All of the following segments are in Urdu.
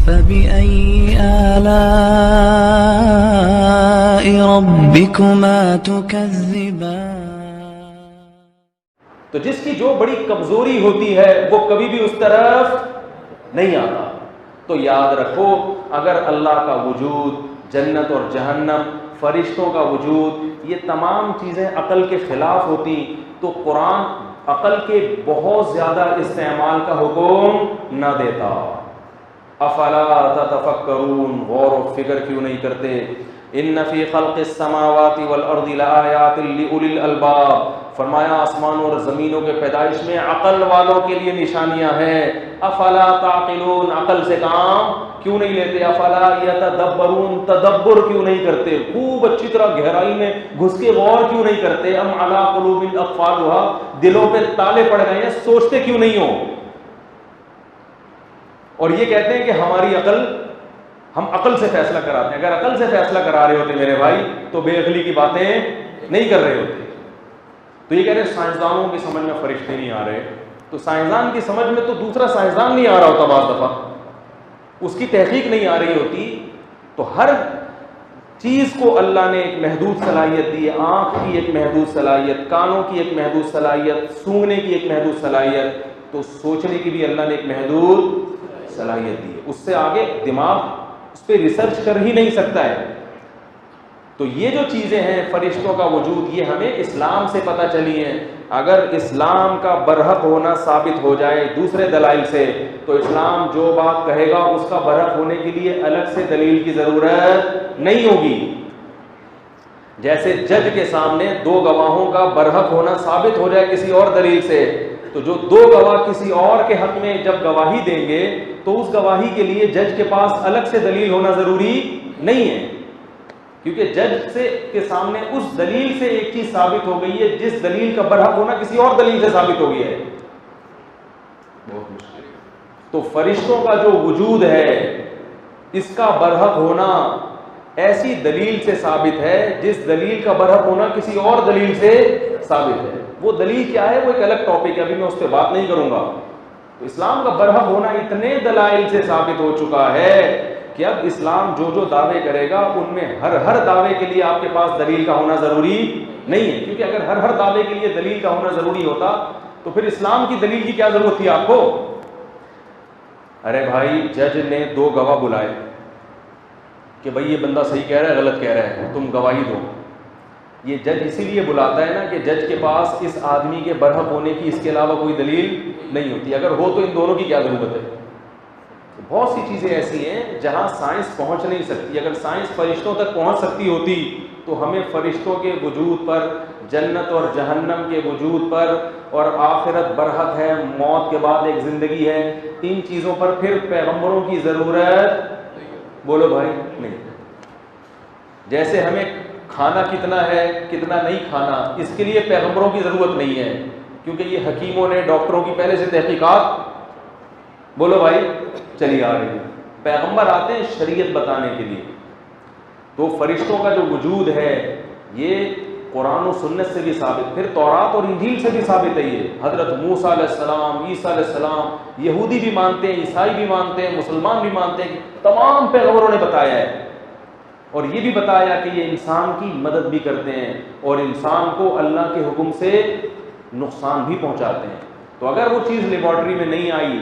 فبأي آلاء ربكما تكذبان. تو جس کی جو بڑی کمزوری ہوتی ہے وہ کبھی بھی اس طرف نہیں آتا. تو یاد رکھو اگر اللہ کا وجود، جنت اور جہنم، فرشتوں کا وجود، یہ تمام چیزیں عقل کے خلاف ہوتی تو قرآن عقل کے بہت زیادہ استعمال کا حکم نہ دیتا. افلا تتفکرون، غور و فکر کیوں نہیں کرتے؟ ان فی خلق السماوات والارض لآیات لأولی الالباب، فرمایا آسمانوں اور زمینوں کے پیدائش میں عقل والوں کے لیے نشانیاں ہیں. افلا تعقلون، عقل سے کام کیوں نہیں لیتے؟ افلا یتدبرون، تدبر کیوں نہیں کرتے؟ خوب اچھی طرح گہرائی میں گھس کے غور کیوں نہیں کرتے؟ ام علی قلوب اقفالها، دلوں پہ تالے پڑ گئے ہیں، سوچتے کیوں نہیں ہو؟ اور یہ کہتے ہیں کہ ہماری عقل، ہم عقل سے فیصلہ کراتے ہیں. اگر عقل سے فیصلہ کرا رہے ہوتے میرے بھائی تو بے عقلی کی باتیں نہیں کر رہے ہوتے. تو یہ کہہ رہے ہیں سائنسدانوں کی سمجھ میں فرشتے نہیں آ رہے. تو سائنسدان کی سمجھ میں تو دوسرا سائنسدان نہیں آ رہا ہوتا، بعض دفعہ اس کی تحقیق نہیں آ رہی ہوتی. تو ہر چیز کو اللہ نے ایک محدود صلاحیت دی ہے. آنکھ کی ایک محدود صلاحیت، کانوں کی ایک محدود صلاحیت، سونگنے کی ایک محدود صلاحیت، تو سوچنے کی بھی اللہ نے ایک محدود صلاحیت دی ہے. اس سے آگے دماغ اس پہ ریسرچ کر ہی نہیں سکتا ہے. تو یہ جو چیزیں ہیں فرشتوں کا وجود، یہ ہمیں اسلام سے پتہ چلی ہیں. اگر اسلام کا برحق ہونا ثابت ہو جائے دوسرے دلائل سے تو اسلام جو بات کہے گا اس کا برحق ہونے کے لیے الگ سے دلیل کی ضرورت نہیں ہوگی. جیسے جج کے سامنے دو گواہوں کا برحق ہونا ثابت ہو جائے کسی اور دلیل سے، تو جو دو گواہ کسی اور کے حق میں جب گواہی دیں گے تو اس گواہی کے لیے جج کے پاس الگ سے دلیل ہونا ضروری نہیں ہے، کیونکہ جج کے سامنے اس دلیل سے ایک چیز ثابت ہو گئی ہے جس دلیل کا برحق ہونا کسی اور دلیل سے ثابت ہو گیا ہے. بہت مشکل. تو فرشتوں کا جو وجود ہے اس کا برحق ہونا ایسی دلیل سے ثابت ہے جس دلیل کا برحق ہونا کسی اور دلیل سے ثابت ہے. وہ دلیل کیا ہے وہ ایک الگ ٹاپک ہے، ابھی میں اس پہ بات نہیں کروں گا. تو اسلام کا برحق ہونا اتنے دلائل سے ثابت ہو چکا ہے کہ اب اسلام جو جو دعوے کرے گا ان میں ہر دعوے کے لیے آپ کے پاس دلیل کا ہونا ضروری نہیں ہے. کیونکہ اگر ہر دعوے کے لیے دلیل کا ہونا ضروری ہوتا تو پھر اسلام کی دلیل کی کیا ضرورت تھی آپ کو؟ ارے بھائی جج نے دو گواہ بلائے کہ بھائی یہ بندہ صحیح کہہ رہا ہے غلط کہہ رہا ہے، تم گواہی دو. یہ جج اسی لیے بلاتا ہے نا کہ جج کے پاس اس آدمی کے برحق ہونے کی اس کے علاوہ کوئی دلیل نہیں ہوتی. اگر ہو تو ان دونوں کی کیا ضرورت ہے؟ بہت سی چیزیں ایسی ہیں جہاں سائنس پہنچ نہیں سکتی. اگر سائنس فرشتوں تک پہنچ سکتی ہوتی تو ہمیں فرشتوں کے وجود پر، جنت اور جہنم کے وجود پر، اور آخرت برحق ہے، موت کے بعد ایک زندگی ہے، ان چیزوں پر پھر پیغمبروں کی ضرورت بولو بھائی نہیں. جیسے ہمیں کھانا کتنا ہے کتنا نہیں کھانا اس کے لیے پیغمبروں کی ضرورت نہیں ہے، کیونکہ یہ حکیموں نے، ڈاکٹروں کی پہلے سے تحقیقات بولو بھائی چلی آ رہی ہے. پیغمبر آتے ہیں شریعت بتانے کے لیے. تو فرشتوں کا جو وجود ہے یہ قرآن و سنت سے بھی ثابت، پھر تورات اور انجیل سے بھی ثابت ہے. یہ حضرت موسیٰ علیہ السلام، عیسیٰ علیہ السلام، یہودی بھی مانتے ہیں، عیسائی بھی مانتے ہیں، مسلمان بھی مانتے ہیں، تمام پیغمبروں نے بتایا ہے. اور یہ بھی بتایا کہ یہ انسان کی مدد بھی کرتے ہیں اور انسان کو اللہ کے حکم سے نقصان بھی پہنچاتے ہیں. تو اگر وہ چیز لیبارٹری میں نہیں آئی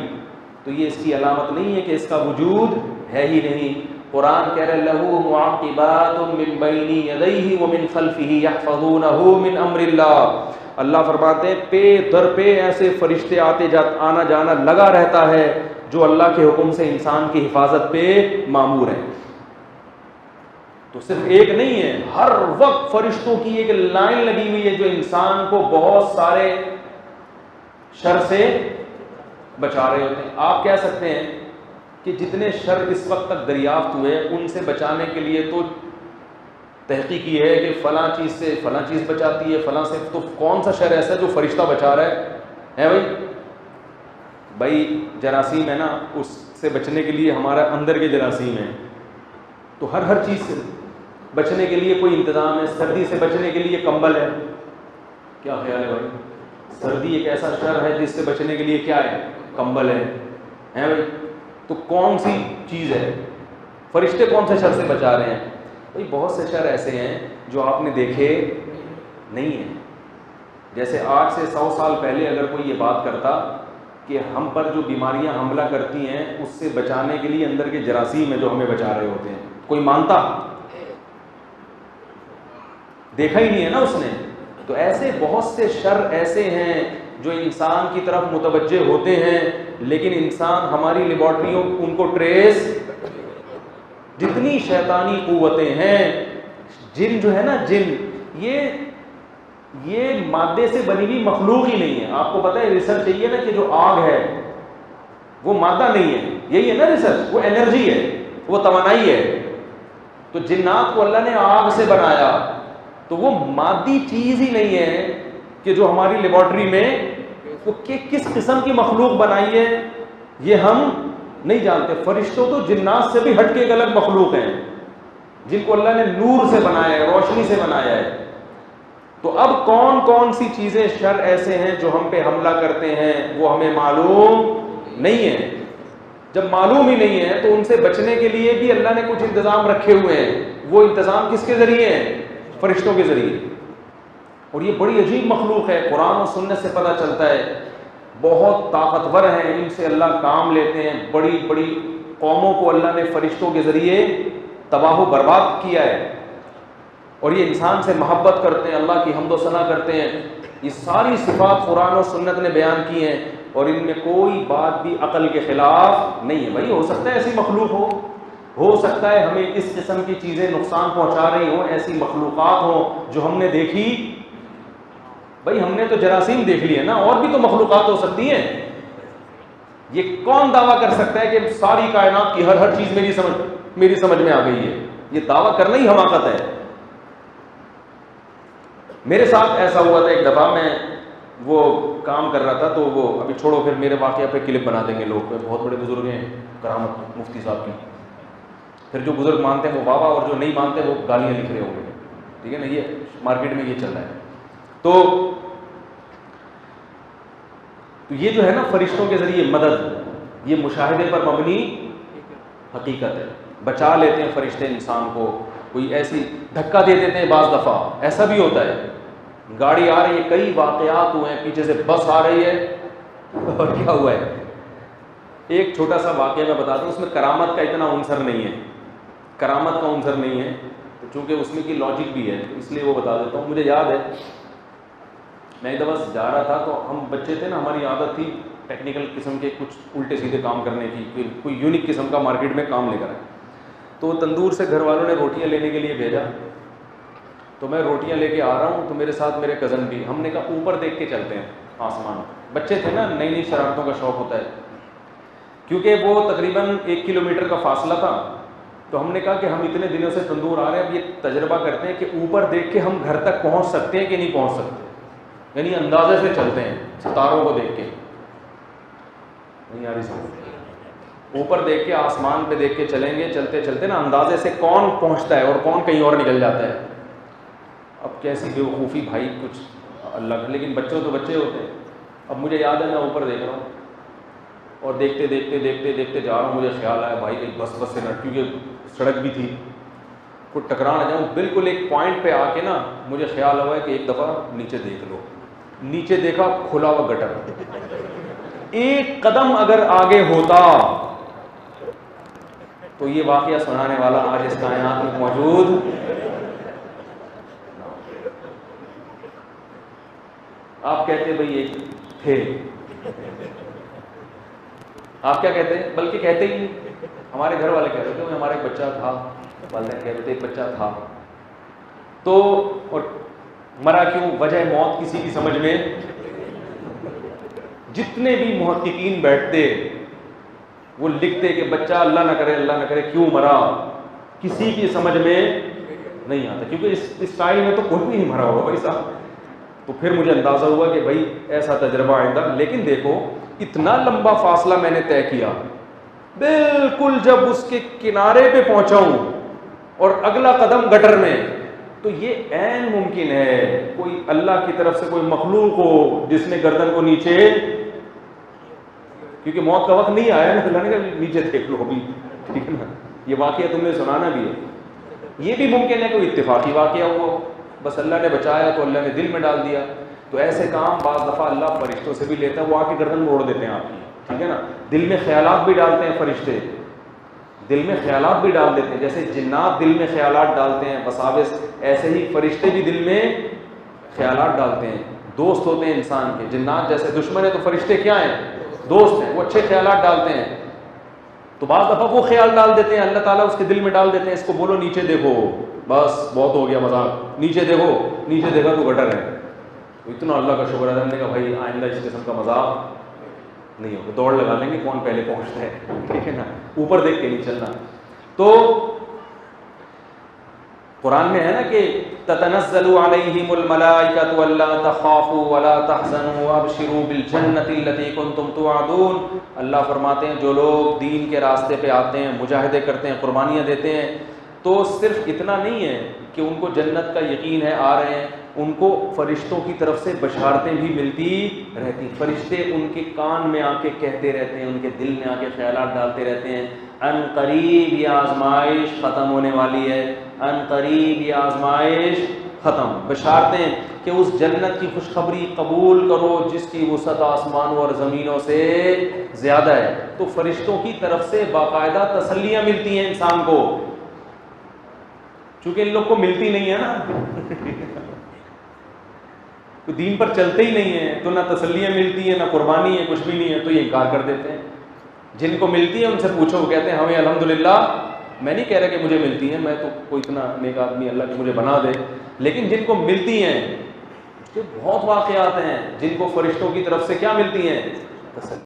تو یہ اس کی علامت نہیں ہے کہ اس کا وجود ہے ہی نہیں. قرآن کہہ رہے لہو معقبات من بین یدیہ ومن خلفہ یحفظونہ من امر اللہ. اللہ فرماتے ہیں پے در پہ ایسے فرشتے آنا جانا لگا رہتا ہے جو اللہ کے حکم سے انسان کی حفاظت پہ مامور ہیں. تو صرف ایک نہیں ہے، ہر وقت فرشتوں کی ایک لائن لگی ہوئی ہے جو انسان کو بہت سارے شر سے بچا رہے ہوتے ہیں. آپ کہہ سکتے ہیں کہ جتنے شر اس وقت تک دریافت ہوئے ان سے بچانے کے لیے تو تحقیق یہ ہے کہ فلاں چیز سے فلاں چیز بچاتی ہے، فلاں سے، تو کون سا شر ایسا ہے جو فرشتہ بچا رہا ہے بھائی جراثیم ہے نا، اس سے بچنے کے لیے ہمارا اندر کے جراثیم ہیں. تو ہر چیز سے بچنے کے لیے کوئی انتظام ہے. سردی سے بچنے کے لیے کمبل ہے. کیا خیال ہے بھائی؟ سردی ایک ایسا شر ہے جس سے بچنے کے لیے کیا ہے؟ کمبل ہے بھائی. تو کون سی چیز ہے؟ فرشتے کون سے شر سے بچا رہے ہیں؟ بھائی بہت سے شر ایسے ہیں جو آپ نے دیکھے نہیں ہیں. جیسے آج سے 100 سال پہلے اگر کوئی یہ بات کرتا کہ ہم پر جو بیماریاں حملہ کرتی ہیں اس سے بچانے کے لیے اندر کے جراثیم ہیں جو ہمیں بچا رہے ہوتے ہیں, کوئی مانتا؟ دیکھا ہی نہیں ہے نا اس نے. تو ایسے بہت سے شر ایسے ہیں جو انسان کی طرف متوجہ ہوتے ہیں, لیکن انسان ہماری لیبارٹریوں ان کو ٹریس, جتنی شیطانی قوتیں ہیں, جن جو ہے نا جن, یہ مادے سے بنی ہوئی مخلوق ہی نہیں ہے. آپ کو پتہ ہے ریسرچ چاہیے نا کہ جو آگ ہے وہ مادہ نہیں ہے, یہی ہے نا ریسرچ, وہ انرجی ہے, وہ توانائی ہے. تو جنات کو اللہ نے آگ سے بنایا, تو وہ مادی چیز ہی نہیں ہے کہ جو ہماری لیبارٹری میں وہ کس قسم کی مخلوق بنائی ہے یہ ہم نہیں جانتے. فرشتوں تو جنات سے بھی ہٹ کے ایک الگ مخلوق ہیں جن کو اللہ نے نور سے بنایا ہے, روشنی سے بنایا ہے. تو اب کون کون سی چیزیں شر ایسے ہیں جو ہم پہ حملہ کرتے ہیں وہ ہمیں معلوم نہیں ہے. جب معلوم ہی نہیں ہے تو ان سے بچنے کے لیے بھی اللہ نے کچھ انتظام رکھے ہوئے ہیں. وہ انتظام کس کے ذریعے ہیں؟ فرشتوں کے ذریعے. اور یہ بڑی عجیب مخلوق ہے, قرآن و سنت سے پتہ چلتا ہے, بہت طاقتور ہیں, ان سے اللہ کام لیتے ہیں. بڑی بڑی قوموں کو اللہ نے فرشتوں کے ذریعے تباہ و برباد کیا ہے, اور یہ انسان سے محبت کرتے ہیں, اللہ کی حمد و ثنا کرتے ہیں. یہ ساری صفات قرآن و سنت نے بیان کی ہیں, اور ان میں کوئی بات بھی عقل کے خلاف نہیں ہے. بھائی ہو سکتا ہے ایسی مخلوق ہو سکتا ہے ہمیں اس قسم کی چیزیں نقصان پہنچا رہی ہوں, ایسی مخلوقات ہوں جو ہم نے دیکھی. بھائی ہم نے تو جراثیم دیکھ لی ہے نا, اور بھی تو مخلوقات ہو سکتی ہیں. یہ کون دعویٰ کر سکتا ہے کہ ساری کائنات کی ہر چیز میری سمجھ میں آ گئی ہے؟ یہ دعویٰ کرنا ہی حماقت ہے. میرے ساتھ ایسا ہوا تھا ایک دفعہ, میں وہ کام کر رہا تھا, تو وہ ابھی چھوڑو, پھر میرے واقعہ پہ کلپ بنا دیں گے لوگ, بہت بڑے بزرگ ہیں کرامت مفتی صاحب کی, پھر جو بزرگ مانتے ہیں وہ واہ واہ, اور جو نہیں مانتے وہ گالیاں لکھ رہے ہوں گے. ٹھیک ہے نا, یہ مارکیٹ میں یہ چل رہا ہے. تو یہ جو ہے نا فرشتوں کے ذریعے مدد, یہ مشاہدے پر مبنی حقیقت ہے. بچا لیتے ہیں فرشتے انسان کو. کوئی ایسی دھکا دے دیتے ہیں, بعض دفعہ ایسا بھی ہوتا ہے, گاڑی آ رہی ہے, کئی واقعات ہوئے ہیں, پیچھے سے بس آ رہی ہے, اور کیا ہوا ہے. ایک چھوٹا سا واقعہ میں بتا دوں, اس میں کرامت کا اتنا عنصر نہیں ہے, کرامت کا عنصر نہیں ہے, چونکہ اس میں کی لاجک بھی ہے, اس لیے وہ بتا دیتا ہوں. مجھے یاد ہے میں ایک دفعہ جا رہا تھا, تو ہم بچے تھے نا, ہماری عادت تھی ٹیکنیکل قسم کے کچھ الٹے سیدھے کام کرنے کی, کوئی یونیک قسم کا مارکیٹ میں کام لے کر آئے. تو تندور سے گھر والوں نے روٹیاں لینے کے لیے بھیجا, تو میں روٹیاں لے کے آ رہا ہوں, تو میرے ساتھ میرے کزن بھی. ہم نے کہا اوپر دیکھ کے چلتے ہیں آسمان. بچے تھے نا, نئی نئی شرارتوں کا شوق ہوتا ہے. کیونکہ وہ تقریباً 1 کلومیٹر کا فاصلہ تھا, تو ہم نے کہا کہ ہم اتنے دنوں سے تندور آ رہے ہیں, اب یہ تجربہ کرتے ہیں کہ اوپر دیکھ کے ہم گھر تک پہنچ سکتے ہیں کہ نہیں پہنچ سکتے. یعنی اندازے سے چلتے ہیں, ستاروں کو دیکھ کے. نہیں آ رہی سمجھ, اوپر دیکھ کے, آسمان پہ دیکھ کے چلیں گے, چلتے چلتے نا اندازے سے کون پہنچتا ہے اور کون کہیں اور نکل جاتا ہے. اب کیسی بیوقوفی بھائی, کچھ اللہ کا, لیکن بچوں تو بچے ہوتے ہیں. اب مجھے یاد ہے میں اوپر دیکھ رہا ہوں, اور دیکھتے دیکھتے دیکھتے دیکھتے جا رہا ہوں, مجھے خیال آیا بھائی ایک بس سے نہ, کیونکہ سڑک بھی تھی, کوئی ٹکرا نہ جاؤں. بالکل ایک پوائنٹ پہ آ کے نا مجھے خیال ہوا ہے کہ ایک دفعہ نیچے دیکھ لو. نیچے دیکھا, کھلا ہوا گٹر, ایک قدم اگر آگے ہوتا تو یہ واقعہ سنانے والا آج اس کائنات میں موجود. آپ کہتے بھئی ایک تھے, آپ کیا کہتے ہیں, بلکہ کہتے ہی ہمارے گھر والے کہہ رہے تھے ہمارا ایک بچہ تھا, والدین کہہ رہے تھے ایک بچہ تھا. تو اور مرا کیوں, وجہ موت کسی کی سمجھ میں, جتنے بھی محققین بیٹھتے وہ لکھتے کہ بچہ اللہ نہ کرے کیوں مرا, کسی کی سمجھ میں نہیں آتا, کیونکہ اس اسٹائل میں تو کوئی بھی نہیں مرا ہوگا بھائی صاحب. تو پھر مجھے اندازہ ہوا کہ بھائی ایسا تجربہ آئندہ. لیکن دیکھو اتنا لمبا فاصلہ میں نے طے کیا, بالکل جب اس کے کنارے پہ پہنچا ہوں اور اگلا قدم گٹر میں, تو یہ عین ممکن ہے کوئی اللہ کی طرف سے کوئی مخلوق ہو جس نے گردن کو نیچے, کیونکہ موت کا وقت نہیں آیا نا، اللہ نے کہا نیچے دیکھ لو ابھی، ٹھیک ہے نا. یہ واقعہ تم نے سنانا بھی ہے. یہ بھی ممکن ہے کوئی اتفاقی واقعہ ہوا، بس اللہ نے بچایا تو اللہ نے دل میں ڈال دیا. تو ایسے کام بعض دفعہ اللہ فرشتوں سے بھی لیتا ہے، وہ آ کے گردن موڑ دیتے ہیں آپ کی، ٹھیک ہے نا. دل میں خیالات بھی ڈالتے ہیں فرشتے، دل میں خیالات بھی ڈال دیتے ہیں. جیسے جنات دل میں خیالات ڈالتے ہیں وساوس، ایسے ہی فرشتے بھی دل میں خیالات ڈالتے ہیں. دوست ہوتے ہیں انسان کے، جنات جیسے دشمن ہے تو فرشتے کیا ہیں؟ دوست ہیں. وہ اچھے خیالات ڈالتے ہیں. تو بعض دفعہ وہ خیال ڈال دیتے ہیں، اللہ تعالیٰ اس کے دل میں ڈال دیتے ہیں، اس کو بولو نیچے دیکھو، بس بہت ہو گیا مذاق، نیچے دیکھو، نیچے دیکھا تو گٹر ہے. اتنا اللہ کا شکر ہے، ہم نے کہا بھائی آئندہ اس قسم کا مذاق نہیں ہوگا، دوڑ لگا لیں گے کون پہلے پہنچتا ہے، ٹھیک ہے نا. اوپر دیکھ کے نہیں چلنا. تو قرآن میں ہے نا کہ تتنزل علیہم الملائکۃ الا تخافوا ولا تحزنوا وابشروا بالجنۃ التي کنتم توعدون. اللہ فرماتے ہیں جو لوگ دین کے راستے پہ آتے ہیں، مجاہدے کرتے ہیں، قربانیاں دیتے ہیں، تو صرف اتنا نہیں ہے کہ ان کو جنت کا یقین ہے، آ رہے ہیں، ان کو فرشتوں کی طرف سے بشارتیں بھی ملتی رہتی. فرشتے ان کے کان میں آ کے کہتے رہتے ہیں، ان کے دل میں آ کے خیالات ڈالتے رہتے ہیں، ان قریب یہ آزمائش ختم ہونے والی ہے، ان قریب یہ آزمائش ختم. بشارتیں کہ اس جنت کی خوشخبری قبول کرو جس کی وسعت آسمانوں اور زمینوں سے زیادہ ہے. تو فرشتوں کی طرف سے باقاعدہ تسلیاں ملتی ہیں انسان کو، چونکہ ان لوگ کو ملتی نہیں ہے نا تو دین پر چلتے ہی نہیں ہیں، تو نہ تسلیاں ملتی ہیں، نہ قربانی ہے، کچھ بھی نہیں ہے، تو یہ انکار کر دیتے ہیں. جن کو ملتی ہے ان سے پوچھو، وہ کہتے ہیں ہمیں الحمدللہ، میں نہیں کہہ رہا کہ مجھے ملتی ہیں، میں تو کوئی اتنا نیک آدمی اللہ کہ مجھے بنا دے، لیکن جن کو ملتی ہیں اس کے بہت واقعات ہیں جن کو فرشتوں کی طرف سے کیا ملتی ہیں؟ تسلی.